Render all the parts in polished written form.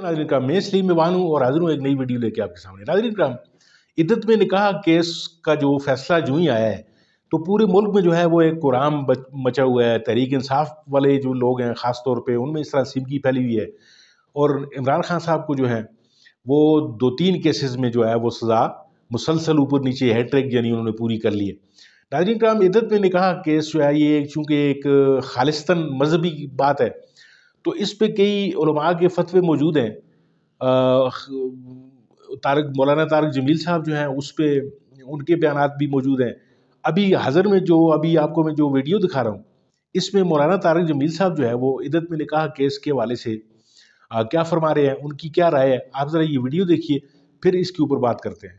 नाज़रीन करام, मैं सलीम मेवान हूँ और हाजिर हूँ एक नई वीडियो लेके आपके सामने। नाज़रीन करام, इद्दत में निकाह केस का जो फैसला जो ही आया है तो पूरे मुल्क में जो है वो एक कोहराम मचा हुआ है। तहरीक इंसाफ वाले जो लोग हैं ख़ास तौर पे उनमें इस तरह सिमकी फैली हुई है और इमरान खान साहब को जो है वो 2-3 केसेस में जो है वो सज़ा मुसलसल ऊपर नीचे हैट्रिक यानी उन्होंने पूरी कर ली है। नाज़रीन करام, इद्दत में निकाह केस जो है ये चूँकि एक खालिस्तन मजहबी बात है तो इस पे कई उलमा के फतवे मौजूद हैं। मौलाना तारिक जमील साहब जो हैं उस पे उनके बयानात भी मौजूद हैं। अभी हाज़िर में जो अभी आपको मैं जो वीडियो दिखा रहा हूँ इसमें मौलाना तारिक जमील साहब जो है वो इद्दत में निकाह केस के हवाले से क्या फरमा रहे हैं, उनकी क्या राय है, आप ज़रा ये वीडियो देखिए फिर इसके ऊपर बात करते हैं।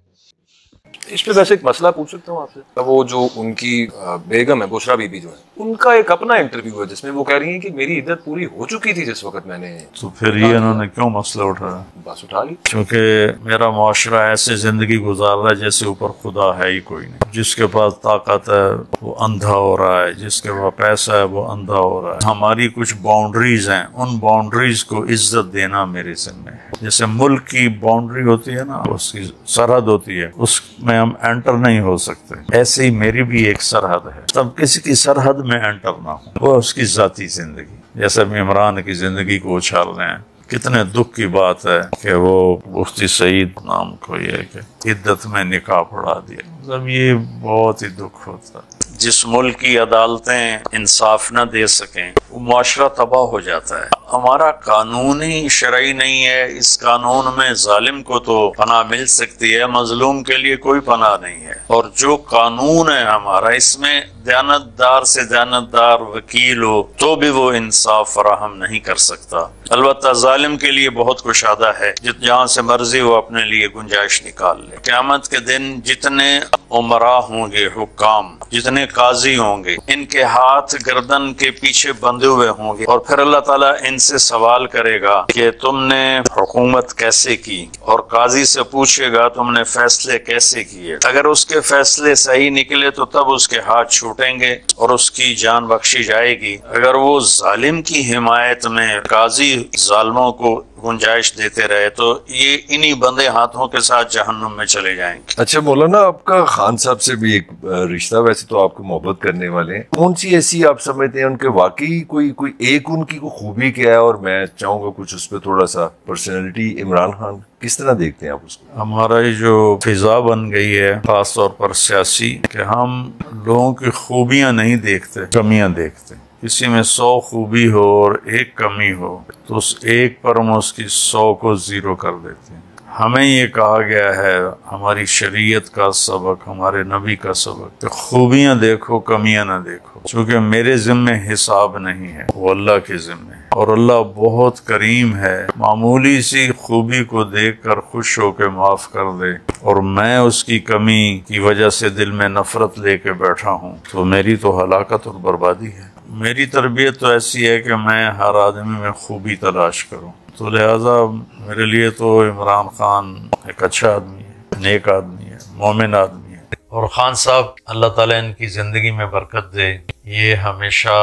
इस पे वैसे एक मसला पूछ सकता हूँ आपसे। वो जो उनकी बेगम है बुशरा बीबी जो है, उनका एक अपना इंटरव्यू है जिसमें वो कह रही है कि मेरी इद्दत पूरी हो चुकी थी जिस वक्त मैंने। तो फिर ये इन्होंने क्यों मसला उठाया? बस उठा ली। क्योंकि मेरा मुआशरा ऐसे जिंदगी गुजार रहा है जैसे ऊपर खुदा है ही कोई नहीं। जिसके पास ताकत है वो अंधा हो रहा है, जिसके पास पैसा है वो अंधा हो रहा है। हमारी कुछ बाउंड्रीज हैं, उन बाउंड्रीज को इज्जत देना मेरे जिम्मे है। जैसे मुल्क की बाउंड्री होती है ना, उसकी सरहद होती है, उसमें हम एंटर नहीं हो सकते, ऐसे ही मेरी भी एक सरहद है। तब किसी की सरहद में एंटर ना हो, वो उसकी जाती जिंदगी। जैसे हम इमरान की जिंदगी को उछाल रहे हैं, कितने दुख की बात है कि वो मुफ्ती सईद नाम को ये कि इद्दत में निकाह पढ़ा दिया। मतलब ये बहुत ही दुख होता है। जिस मुल्क की अदालतें इंसाफ न दे सकें वो मुआशरा तबाह हो जाता है। हमारा कानून ही शरई नहीं है। इस कानून में जालिम को तो पनाह मिल सकती है, मजलूम के लिए कोई पनाह नहीं है। और जो कानून है हमारा, इसमें दयानतदार से दयानतदार वकील हो तो भी वो इंसाफ फराहम नहीं कर सकता। अलबत्ता जालिम के लिए बहुत कुशादा है, जहाँ से मर्जी वो अपने लिए गुंजाइश निकाल ले। क़यामत के दिन जितने उमरा होंगे, हुक्काम, जितने काजी होंगे, इनके हाथ गर्दन के पीछे बंधे हुए होंगे और फिर अल्लाह ताला इनसे सवाल करेगा कि तुमने हुकूमत कैसे की, और काजी से पूछेगा तुमने फैसले कैसे किए। अगर उसके फैसले सही निकले तो तब उसके हाथ छूटेंगे और उसकी जान बख्शी जाएगी। अगर वो जालिम की हिमायत में काजी जालिमों को गुंजाइश देते रहे तो ये इन्हीं बंदे हाथों के साथ जहन्नुम में चले जाएंगे। अच्छा मौलाना, आपका खान साहब से भी एक रिश्ता, वैसे तो आपको मोहब्बत करने वाले हैं, कौन सी ऐसी आप समझते हैं उनके वाकई कोई एक उनकी को खूबी क्या है? और मैं चाहूंगा कुछ उस पर थोड़ा सा पर्सनैलिटी, इमरान खान किस तरह देखते हैं आप उसको? हमारा ये जो फिजा बन गई है खास तौर पर सियासी, कि हम लोगों की खूबियां नहीं देखते, कमियां देखते। किसी में 100 खूबी हो और एक कमी हो तो उस एक पर हम उसकी 100 को जीरो कर देते हैं। हमें ये कहा गया है, हमारी शरीयत का सबक, हमारे नबी का सबक, तो खूबियां देखो, कमियां ना देखो। चूंकि मेरे जिम्मे हिसाब नहीं है, वो अल्लाह के जिम्मे है और अल्लाह बहुत करीम है। मामूली सी खूबी को देखकर खुश होकर माफ कर दे और मैं उसकी कमी की वजह से दिल में नफरत लेके बैठा हूँ तो मेरी तो हलाकत और बर्बादी है। मेरी तरबियत तो ऐसी है कि मैं हर आदमी में खूबी तलाश करूं, तो लिहाजा मेरे लिए तो इमरान खान एक अच्छा आदमी है, नेक आदमी है, मोमिन आदमी है। और खान साहब, अल्लाह ताला इनकी ज़िंदगी में बरकत दे, ये हमेशा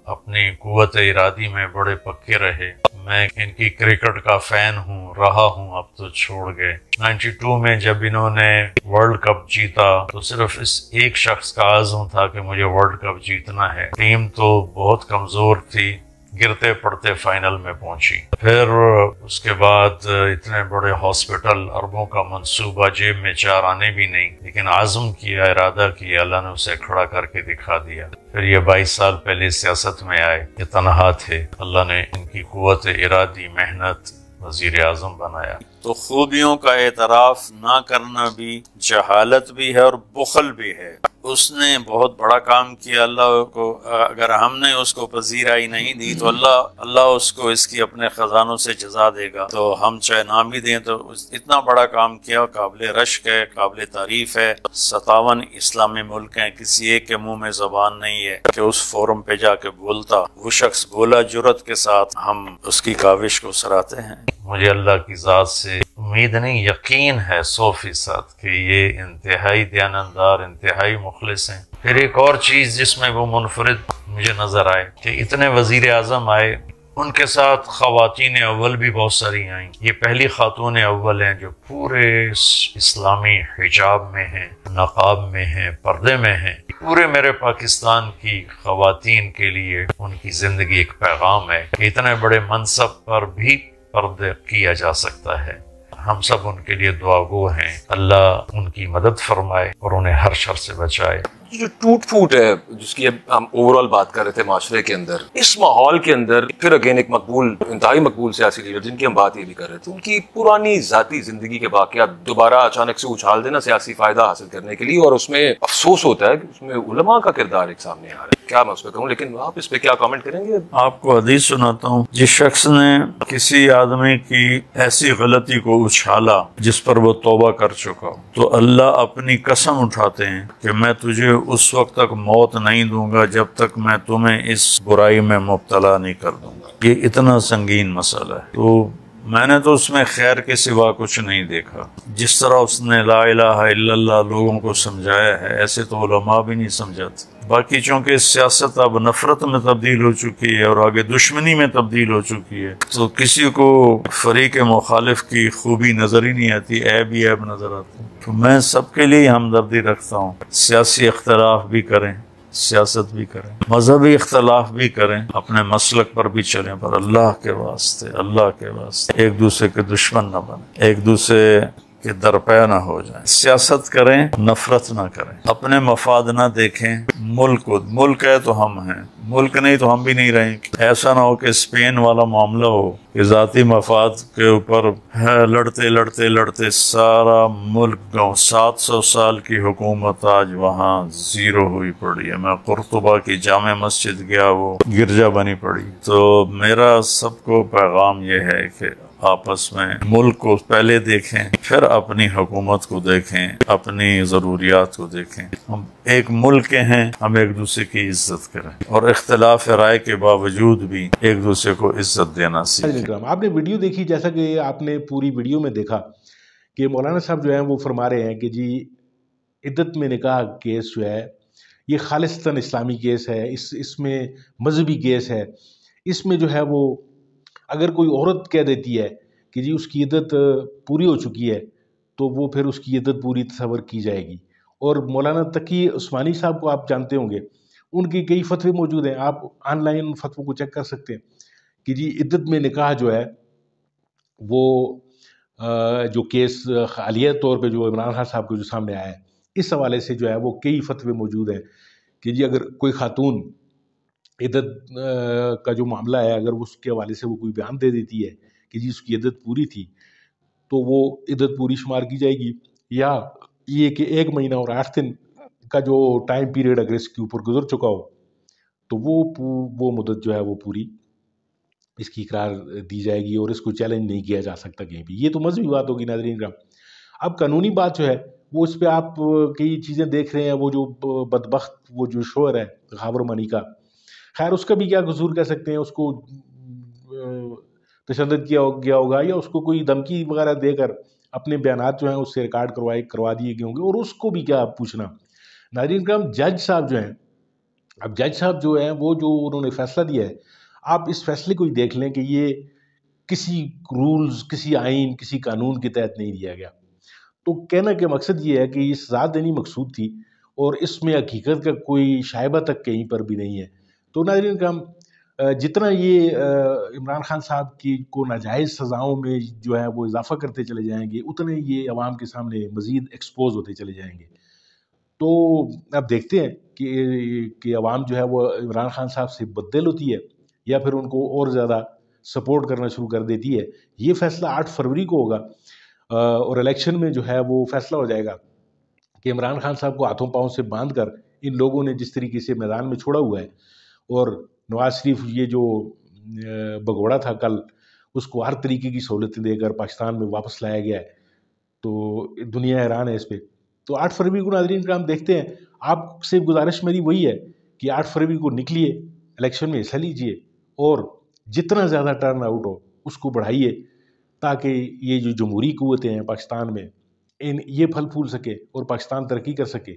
अपनी कुव्वत इरादी में बड़े पक्के रहे। मैं इनकी क्रिकेट का फैन हूँ, रहा हूँ, अब तो छोड़ गए। 92 में जब इन्होंने वर्ल्ड कप जीता तो सिर्फ इस एक शख्स का आज़म था कि मुझे वर्ल्ड कप जीतना है। टीम तो बहुत कमज़ोर थी, गिरते पड़ते फाइनल में पहुंची। फिर उसके बाद इतने बड़े हॉस्पिटल, अरबों का मंसूबा, जेब में 4 आने भी नहीं, लेकिन आज़म किया, इरादा किया, अल्लाह ने उसे खड़ा करके दिखा दिया। फिर ये 22 साल पहले सियासत में आए, ये तनहा थे, अल्लाह ने इनकी कुव्वत इरादी, मेहनत, वज़ीर आज़म बनाया। तो खूबियों का एतराफ़ ना करना भी जहालत भी है और बुखल भी है। उसने बहुत बड़ा काम किया, अल्लाह को अगर हमने उसको पजीराई नहीं दी तो अल्लाह उसको इसकी अपने खजानों से जजा देगा। तो हम चाहे नाम भी दें तो इतना बड़ा काम किया, काबिल रश्क है, काबिल तारीफ है। 57 इस्लामी मुल्क हैं, किसी एक के मुंह में जबान नहीं है कि उस फोरम पे जाके बोलता। वो शख्स बोला जुर्रत के साथ, हम उसकी काविश को सराहते हैं। मुझे अल्लाह की ज़ात से उम्मीद नहीं, यकीन है 100% कि ये इंतहाई दयानतदार, इंतहाई मुखलिस हैं। फिर एक और चीज़ जिसमें वो मुनफरिद मुझे नज़र आए कि इतने वज़ीर आज़म आए, ان کے ساتھ خواتین اول بھی بہت ساری آئیں. یہ پہلی خاتون اول ہیں جو پورے اسلامی حجاب میں ہیں، نقاب میں ہیں، پردے میں ہیں. پورے میرے پاکستان کی خواتین کے لیے ان کی زندگی ایک پیغام ہے کہ اتنے بڑے منصب پر بھی پردے کیا جا سکتا ہے. ہم سب ان کے لیے دعا گو ہیں، اللہ ان کی مدد فرمائے اور انہیں ہر شر سے بچائے. جو ٹوٹ پھوٹ ہے جس کی اب ہم اوور آل بات کر رہے تھے معاشرے کے اندر، اس ماحول کے اندر پھر اگین ایک مقبول، انتہائی مقبول سیاسی لیڈر جن کی ہم بات یہ بھی کر رہے تھے، ان کی پرانی ذاتی زندگی کے واقعات دوبارہ اچانک سے اچھال دینا سیاسی فائدہ حاصل کرنے کے لیے، اور اس میں افسوس ہوتا ہے کہ اس میں علماء کا کردار ایک سامنے آ رہا ہے. کیا میں اس پہ کہوں، لیکن آپ اس پہ کیا کامنٹ کریں گے؟ آپ کو حدیث سناتا ہوں. جس شخص نے کسی آدمی کی ایسی غلطی کو اچھالا جس پر وہ توبہ کر چکا ہو، تو اللہ اپنی قسم اٹھاتے ہیں کہ میں تجھے اس وقت تک موت نہیں دوں گا جب تک میں تمہیں اس برائی میں مبتلا نہیں کر دوں گا. یہ اتنا سنگین مسئلہ ہے. تو میں نے تو اس میں خیر کے سوا کچھ نہیں دیکھا. جس طرح اس نے لا الہ الا اللہ لوگوں کو سمجھایا ہے، ایسے تو علماء بھی نہیں سمجھاتے. باقی چونکہ سیاست اب نفرت میں تبدیل ہو چکی ہے اور آگے دشمنی میں تبدیل ہو چکی ہے، تو کسی کو فریق مخالف کی خوبی نظر ہی نہیں آتی، عیب ہی عیب نظر آتی. تو میں سب کے لیے ہمدردی رکھتا ہوں. سیاسی اختلاف بھی کریں، سیاست بھی کریں، مذہبی اختلاف بھی کریں، اپنے مسلک پر بھی چلیں، پر اللہ کے واسطے ایک دوسرے کے دشمن نہ بنیں، ایک دوسرے کہ درپے نہ ہو جائیں. سیاست کریں، نفرت نہ کریں، اپنے مفاد نہ دیکھیں. ملک ہے تو ہم ہیں، ملک نہیں تو ہم بھی نہیں رہیں. ایسا نہ ہو کہ اسپین والا معاملہ ہو کہ ذاتی مفاد کے اوپر لڑتے سارا ملک گاؤں 700 سال کی حکومت آج وہاں زیرو ہوئی پڑی ہے. میں قرطبہ کی جامع مسجد گیا، وہ گرجا بنی پڑی. تو میرا سب کو پیغام یہ ہے کہ آپس میں ملک کو پہلے دیکھیں، پھر اپنی حکومت کو دیکھیں، اپنی ضروریات کو دیکھیں. ہم ایک ملک کے ہیں، ہم ایک دوسرے کی عزت کریں اور اختلاف رائے کے باوجود بھی ایک دوسرے کو عزت دینا سیکھیں. آپ نے ویڈیو دیکھی، جیسا کہ آپ نے پوری ویڈیو میں دیکھا کہ مولانا صاحب جو ہیں وہ فرما رہے ہیں کہ جی عدت میں نکاح کیس جو ہے یہ خالصتاً اسلامی کیس ہے، اس میں مذہبی کیس ہے. اس میں جو ہے وہ اگر کوئی عورت کہہ دیتی ہے کہ جی اس کی عدت پوری ہو چکی ہے تو وہ پھر اس کی عدت پوری تصور کی جائے گی. اور مولانا تقی عثمانی صاحب کو آپ جانتے ہوں گے، ان کی کئی فتوے موجود ہیں، آپ آن لائن فتووں کو چیک کر سکتے ہیں کہ جی عدت میں نکاح جو ہے وہ جو کیس حالیہ طور پہ جو عمران خان صاحب کو جو سامنے آیا ہے، اس حوالے سے جو ہے وہ کئی فتوے موجود ہیں کہ جی اگر کوئی خاتون عدت کا جو معاملہ ہے، اگر اس کے حوالے سے وہ کوئی بیان دے دیتی ہے کہ جی اس کی عدت پوری تھی تو وہ عدت پوری شمار کی جائے گی، یا یہ کہ 1 مہینہ اور 8 دن کا جو ٹائم پیریڈ اگر اس کے اوپر گزر چکا ہو تو وہ مدت جو ہے وہ پوری اس کی قرار دی جائے گی اور اس کو چیلنج نہیں کیا جا سکتا کہیں بھی. یہ تو مذہبی بات ہوگی ناظرین کرام. اب قانونی بات جو ہے وہ اس پہ آپ کئی چیزیں دیکھ رہے ہیں. وہ جو بدبخت وہ جو شوہر ہے غابر منی کا، خیر اس کا بھی کیا قصور کہہ سکتے ہیں، اس کو تشدد کیا گیا ہوگا یا اس کو کوئی دھمکی وغیرہ دے کر اپنے بیانات جو ہیں اس سے ریکارڈ کروا دیے گئے ہوں گے، اور اس کو بھی کیا پوچھنا. ناظرین کرام جج صاحب جو ہیں، اب جج صاحب جو ہیں وہ جو انہوں نے فیصلہ دیا ہے، آپ اس فیصلے کو ہی دیکھ لیں کہ یہ کسی رولز، کسی آئین، کسی قانون کے تحت نہیں دیا گیا. تو کہنا کہ مقصد یہ ہے کہ یہ سزا دینی مقصود تھی اور اس میں حقیقت کا کوئی شائبہ تک کہیں پر بھی نہیں ہے. تو ناظرین کرام جتنا یہ عمران خان صاحب کی کو ناجائز سزاؤں میں جو ہے وہ اضافہ کرتے چلے جائیں گے، اتنے یہ عوام کے سامنے مزید ایکسپوز ہوتے چلے جائیں گے. تو اب دیکھتے ہیں کہ عوام جو ہے وہ عمران خان صاحب سے بددل ہوتی ہے یا پھر ان کو اور زیادہ سپورٹ کرنا شروع کر دیتی ہے. یہ فیصلہ 8 فروری کو ہوگا اور الیکشن میں جو ہے وہ فیصلہ ہو جائے گا کہ عمران خان صاحب کو ہاتھوں پاؤں سے باندھ کر ان لوگوں نے جس طریقے سے میدان میں چھوڑا ہوا ہے، اور نواز شریف یہ جو بگوڑا تھا کل، اس کو ہر طریقے کی سہولتیں دے کر پاکستان میں واپس لایا گیا ہے، تو دنیا حیران ہے اس پہ. تو 8 فروری کو ناظرین کرام دیکھتے ہیں. آپ سے گزارش میری وہی ہے کہ 8 فروری کو نکلیے، الیکشن میں حصہ لیجئے اور جتنا زیادہ ٹرن آؤٹ ہو اس کو بڑھائیے تاکہ یہ جو جمہوری قوتیں ہیں پاکستان میں یہ پھل پھول سکے اور پاکستان ترقی کر سکے.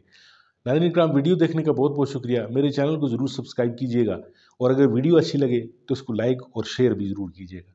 नाज़रीन इकराम, वीडियो देखने का बहुत बहुत शुक्रिया। मेरे चैनल को ज़रूर सब्सक्राइब कीजिएगा और अगर वीडियो अच्छी लगे तो उसको लाइक और शेयर भी ज़रूर कीजिएगा।